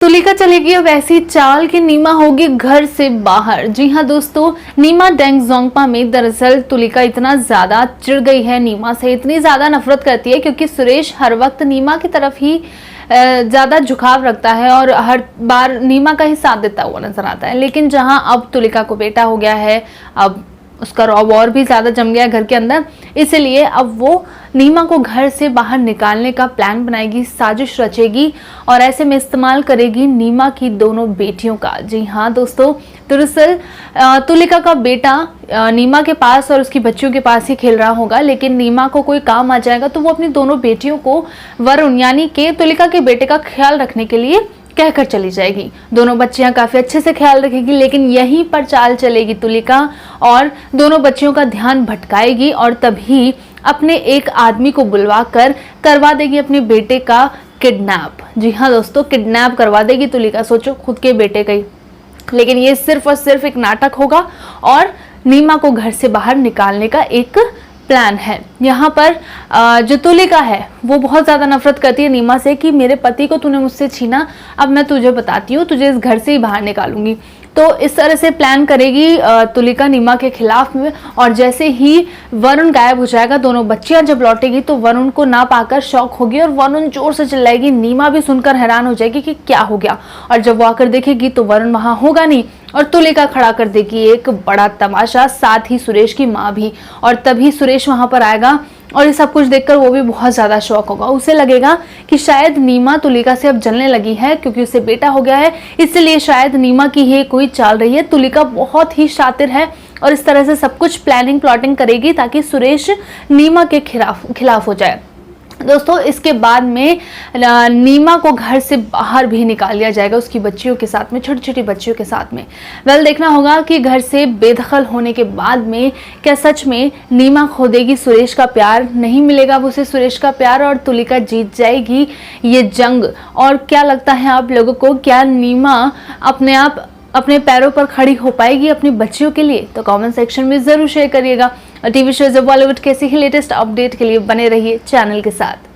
तुलिका चलेगी अब ऐसी चाल कि नीमा होगी घर से बाहर। जी हाँ दोस्तों, नीमा डेंगजोंगपा में दरअसल तुलिका इतना ज्यादा चिढ़ गई है, नीमा से इतनी ज्यादा नफरत करती है क्योंकि सुरेश हर वक्त नीमा की तरफ ही ज्यादा झुकाव रखता है और हर बार नीमा का ही साथ देता हुआ नजर आता है। लेकिन जहां अब तुलिका को बेटा हो गया है, अब उसका रौब और भी ज्यादा जम गया घर के अंदर, इसलिए अब वो नीमा को घर से बाहर निकालने का प्लान बनाएगी, साजिश रचेगी और ऐसे में इस्तेमाल करेगी नीमा की दोनों बेटियों का। जी हाँ दोस्तों, दरअसल तुलिका का बेटा नीमा के पास और उसकी बच्चियों के पास ही खेल रहा होगा, लेकिन नीमा को कोई काम आ जाएगा तो वो अपनी दोनों बेटियों को वरुण यानी कि तुलिका के बेटे का ख्याल रखने के लिए कहकर चली जाएगी। दोनों बच्चियां काफी अच्छे से ख्याल रखेगी, लेकिन यहीं पर चाल चलेगी तुलिका और दोनों बच्चियों का ध्यान भटकाएगी और तभी अपने एक आदमी को बुलवाकर करवा देगी अपने बेटे का किडनैप। जी हाँ दोस्तों, किडनैप करवा देगी तुलिका, सोचो खुद के बेटे का ही। लेकिन ये सिर्फ और सिर्फ एक नाटक होगा और नीमा को घर से बाहर निकालने का एक प्लान है। यहाँ पर जो तुलिका है वो बहुत ज्यादा नफरत करती है नीमा से कि मेरे पति को तूने मुझसे छीना, अब मैं तुझे बताती हूँ, तुझे इस घर से ही बाहर निकालूंगी। तो इस तरह से प्लान करेगी तुलिका नीमा के खिलाफ में। और जैसे ही वरुण गायब हो जाएगा, दोनों बच्चियां जब लौटेगी तो वरुण को ना पाकर शॉक होगी और वरुण जोर से चिल्लाएगी। नीमा भी सुनकर हैरान हो जाएगी कि क्या हो गया, और जब वो आकर देखेगी तो वरुण वहां होगा नहीं और तुलिका खड़ा कर देगी एक बड़ा तमाशा, साथ ही सुरेश की माँ भी। और तभी सुरेश वहां पर आएगा और ये सब कुछ देखकर वो भी बहुत ज्यादा शॉक होगा। उसे लगेगा कि शायद नीमा तुलिका से अब जलने लगी है क्योंकि उसे बेटा हो गया है, इसलिए शायद नीमा की ही कोई चाल रही है। तुलिका बहुत ही शातिर है और इस तरह से सब कुछ प्लानिंग प्लॉटिंग करेगी ताकि सुरेश नीमा के खिलाफ हो जाए। दोस्तों, इसके बाद में नीमा को घर से बाहर भी निकाल लिया जाएगा उसकी बच्चियों के साथ में, छोटी छोटी बच्चियों के साथ में। देखना होगा कि घर से बेदखल होने के बाद में क्या सच में नीमा खो देगी सुरेश का प्यार, नहीं मिलेगा उसे सुरेश का प्यार और तुलिका जीत जाएगी ये जंग। और क्या लगता है आप लोगों को, क्या नीमा अपने पैरों पर खड़ी हो पाएगी अपनी बच्चियों के लिए? तो कमेंट सेक्शन में जरूर शेयर करिएगा। और टीवी शोज बॉलीवुड के ऐसे ही लेटेस्ट अपडेट के लिए बने रहिए चैनल के साथ।